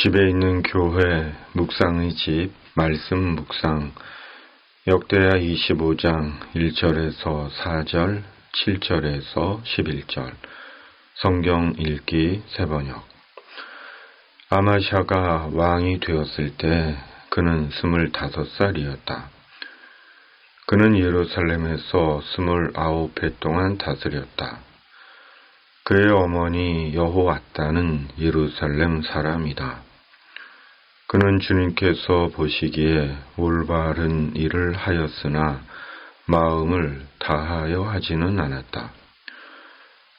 집에 있는 교회 묵상의 집 말씀 묵상 역대하 25장 1절에서 4절, 7절에서 11절 성경 읽기 새번역. 아마샤가 왕이 되었을 때 그는 25살이었다. 그는 예루살렘에서 29해 동안 다스렸다. 그의 어머니 여호앗다는 예루살렘 사람이다. 그는 주님께서 보시기에 올바른 일을 하였으나 마음을 다하여 하지는 않았다.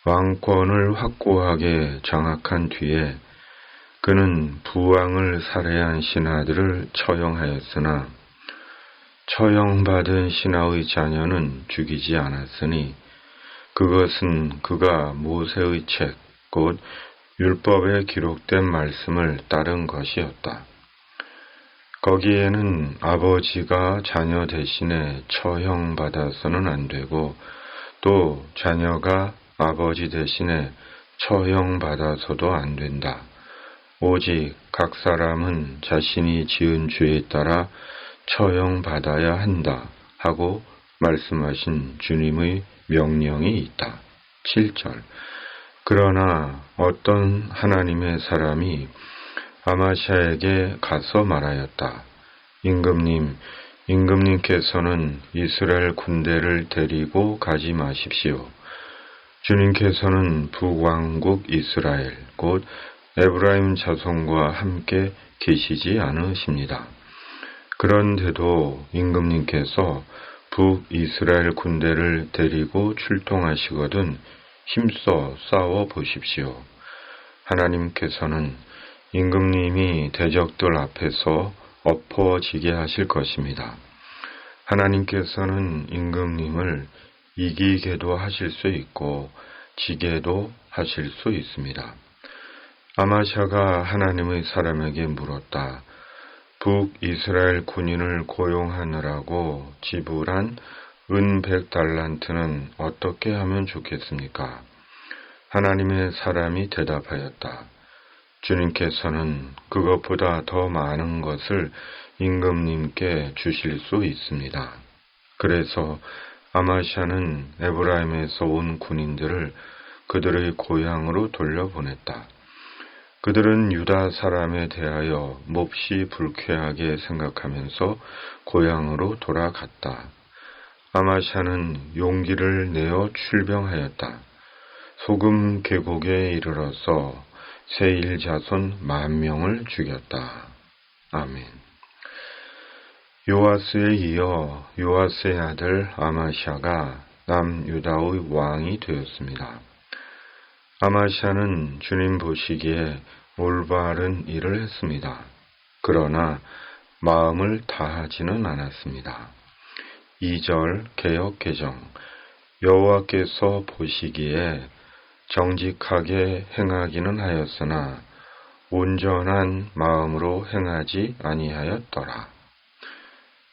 왕권을 확고하게 장악한 뒤에 그는 부왕을 살해한 신하들을 처형하였으나 처형받은 신하의 자녀는 죽이지 않았으니 그것은 그가 모세의 책, 곧 율법에 기록된 말씀을 따른 것이었다. 거기에는 아버지가 자녀 대신에 처형받아서는 안 되고 또 자녀가 아버지 대신에 처형받아서도 안 된다. 오직 각 사람은 자신이 지은 죄에 따라 처형받아야 한다 하고 말씀하신 주님의 명령이 있다. 7절. 그러나 어떤 하나님의 사람이 아마샤에게 가서 말하였다. 임금님께서는 이스라엘 군대를 데리고 가지 마십시오. 주님께서는 북왕국 이스라엘, 곧 에브라임 자손과 함께 계시지 않으십니다. 그런데도 임금님께서 북이스라엘 군대를 데리고 출동하시거든 힘써 싸워 보십시오. 하나님께서는 임금님이 대적들 앞에서 엎어지게 하실 것입니다. 하나님께서는 임금님을 이기게도 하실 수 있고 지게도 하실 수 있습니다. 아마샤가 하나님의 사람에게 물었다. 북이스라엘 군인을 고용하느라고 지불한 은 100달란트는 어떻게 하면 좋겠습니까? 하나님의 사람이 대답하였다. 주님께서는 그것보다 더 많은 것을 임금님께 주실 수 있습니다. 그래서 아마샤는 에브라임에서 온 군인들을 그들의 고향으로 돌려보냈다. 그들은 유다 사람에 대하여 몹시 불쾌하게 생각하면서 고향으로 돌아갔다. 아마샤는 용기를 내어 출병하였다. 소금 계곡에 이르러서 세일 자손 10,000명을 죽였다. 아멘. 요아스에 이어 요아스의 아들 아마샤가 남유다의 왕이 되었습니다. 아마샤는 주님 보시기에 올바른 일을 했습니다. 그러나 마음을 다하지는 않았습니다. 2절 개역 개정. 여호와께서 보시기에 정직하게 행하기는 하였으나 온전한 마음으로 행하지 아니하였더라.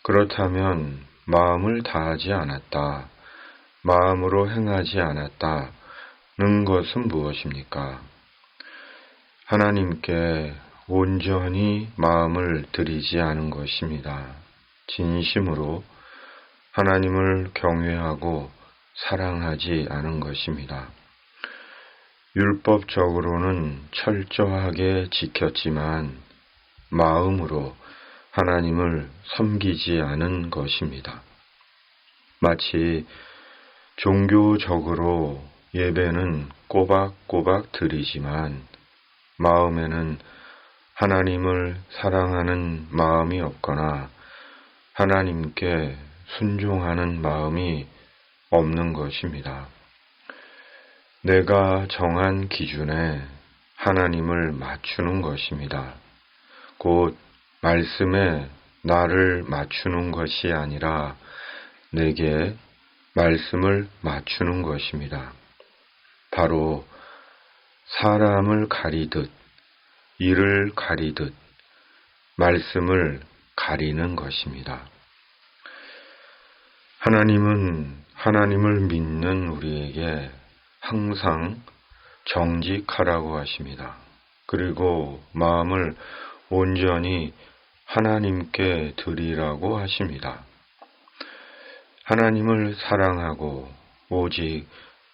그렇다면 마음을 다하지 않았다, 마음으로 행하지 않았다는 것은 무엇입니까? 하나님께 온전히 마음을 들이지 않은 것입니다. 진심으로 하나님을 경외하고 사랑하지 않은 것입니다. 율법적으로는 철저하게 지켰지만 마음으로 하나님을 섬기지 않은 것입니다. 마치 종교적으로 예배는 꼬박꼬박 드리지만 마음에는 하나님을 사랑하는 마음이 없거나 하나님께 순종하는 마음이 없는 것입니다. 내가 정한 기준에 하나님을 맞추는 것입니다. 곧 말씀에 나를 맞추는 것이 아니라 내게 말씀을 맞추는 것입니다. 바로 사람을 가리듯 이를 가리듯 말씀을 가리는 것입니다. 하나님은 하나님을 믿는 우리에게 항상 정직하라고 하십니다. 그리고 마음을 온전히 하나님께 드리라고 하십니다. 하나님을 사랑하고 오직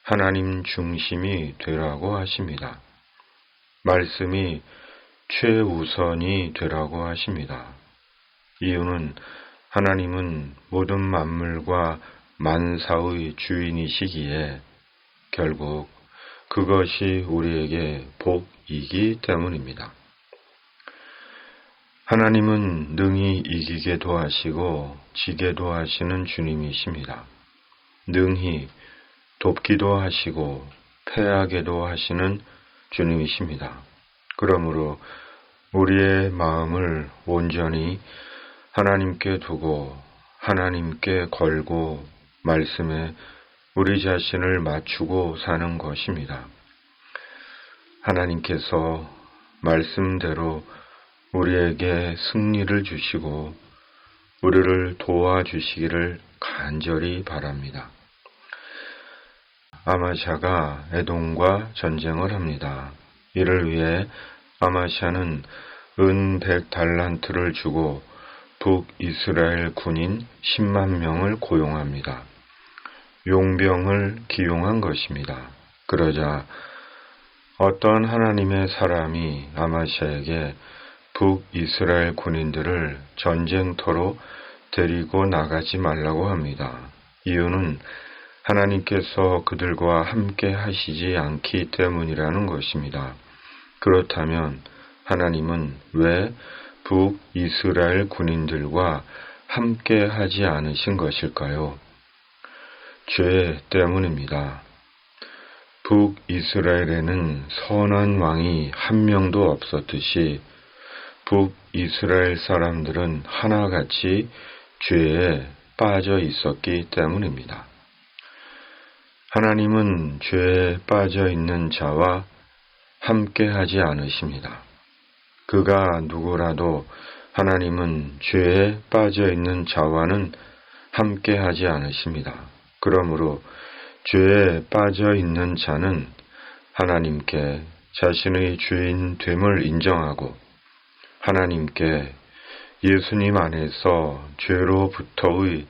하나님 중심이 되라고 하십니다. 말씀이 최우선이 되라고 하십니다. 이유는 하나님은 모든 만물과 만사의 주인이시기에 결국 그것이 우리에게 복이기 때문입니다. 하나님은 능히 이기게도 하시고 지게도 하시는 주님이십니다. 능히 돕기도 하시고 패하게도 하시는 주님이십니다. 그러므로 우리의 마음을 온전히 하나님께 두고 하나님께 걸고 말씀에 우리 자신을 맞추고 사는 것입니다. 하나님께서 말씀대로 우리에게 승리를 주시고 우리를 도와주시기를 간절히 바랍니다. 아마샤가 에돔과 전쟁을 합니다. 이를 위해 아마샤는 은 100달란트를 주고 북이스라엘 군인 10만 명을 고용합니다. 용병을 기용한 것입니다. 그러자 어떤 하나님의 사람이 아마샤에게 북이스라엘 군인들을 전쟁터로 데리고 나가지 말라고 합니다. 이유는 하나님께서 그들과 함께 하시지 않기 때문이라는 것입니다. 그렇다면 하나님은 왜 북이스라엘 군인들과 함께 하지 않으신 것일까요? 죄 때문입니다. 북이스라엘에는 선한 왕이 한 명도 없었듯이 북이스라엘 사람들은 하나같이 죄에 빠져 있었기 때문입니다. 하나님은 죄에 빠져 있는 자와 함께 하지 않으십니다. 그가 누구라도 하나님은 죄에 빠져 있는 자와는 함께 하지 않으십니다. 그러므로 죄에 빠져 있는 자는 하나님께 자신의 죄인됨을 인정하고 하나님께 예수님 안에서 죄로부터의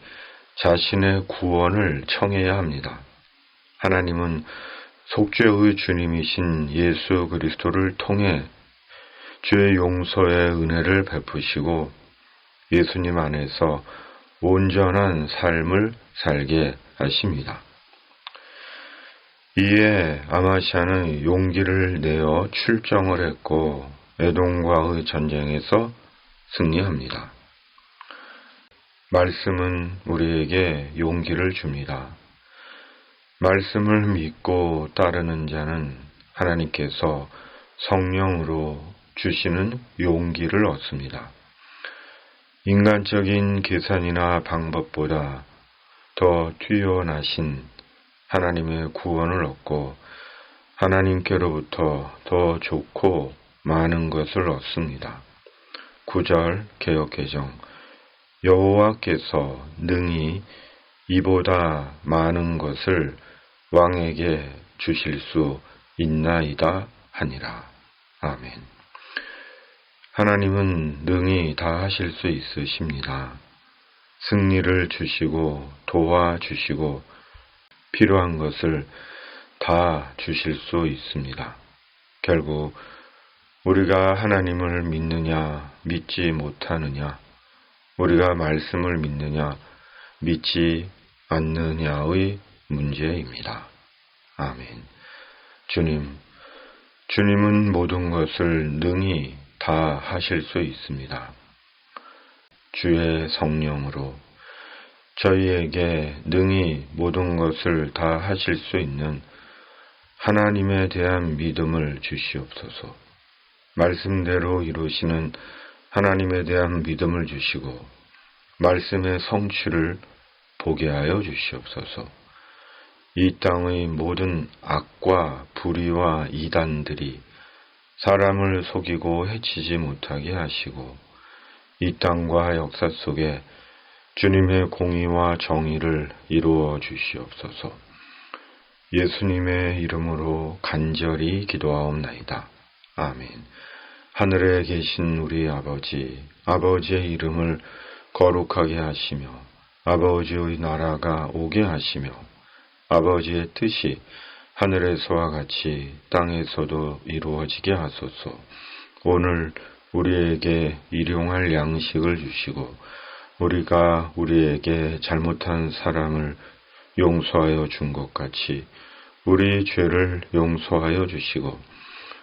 자신의 구원을 청해야 합니다. 하나님은 속죄의 주님이신 예수 그리스도를 통해 죄 용서의 은혜를 베푸시고 예수님 안에서 온전한 삶을 살게 하십니다. 이에 아마샤는 용기를 내어 출정을 했고 에돔과의 전쟁에서 승리합니다. 말씀은 우리에게 용기를 줍니다. 말씀을 믿고 따르는 자는 하나님께서 성령으로 주시는 용기를 얻습니다. 인간적인 계산이나 방법보다 더 뛰어나신 하나님의 구원을 얻고 하나님께로부터 더 좋고 많은 것을 얻습니다. 9절 개역개정 여호와께서 능히 이보다 많은 것을 왕에게 주실 수 있나이다 하니라. 아멘. 하나님은 능히 다 하실 수 있으십니다. 승리를 주시고 도와주시고 필요한 것을 다 주실 수 있습니다. 결국 우리가 하나님을 믿느냐 믿지 못하느냐 우리가 말씀을 믿느냐 믿지 않느냐의 문제입니다. 아멘. 주님은 모든 것을 능히 다 하실 수 있습니다. 주의 성령으로 저희에게 능히 모든 것을 다 하실 수 있는 하나님에 대한 믿음을 주시옵소서. 말씀대로 이루시는 하나님에 대한 믿음을 주시고 말씀의 성취를 보게 하여 주시옵소서. 이 땅의 모든 악과 불의와 이단들이 사람을 속이고 해치지 못하게 하시고 이 땅과 역사 속에 주님의 공의와 정의를 이루어 주시옵소서. 예수님의 이름으로 간절히 기도하옵나이다. 아멘. 하늘에 계신 우리 아버지, 아버지의 이름을 거룩하게 하시며 아버지의 나라가 오게 하시며 아버지의 뜻이 하늘에서와 같이 땅에서도 이루어지게 하소서. 오늘 우리에게 일용할 양식을 주시고 우리가 우리에게 잘못한 사람을 용서하여 준 것 같이 우리 죄를 용서하여 주시고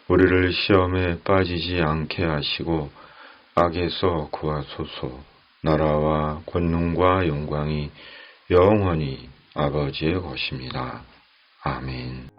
우리를 시험에 빠지지 않게 하시고 악에서 구하소서. 나라와 권능과 영광이 영원히 아버지의 것입니다. 아멘.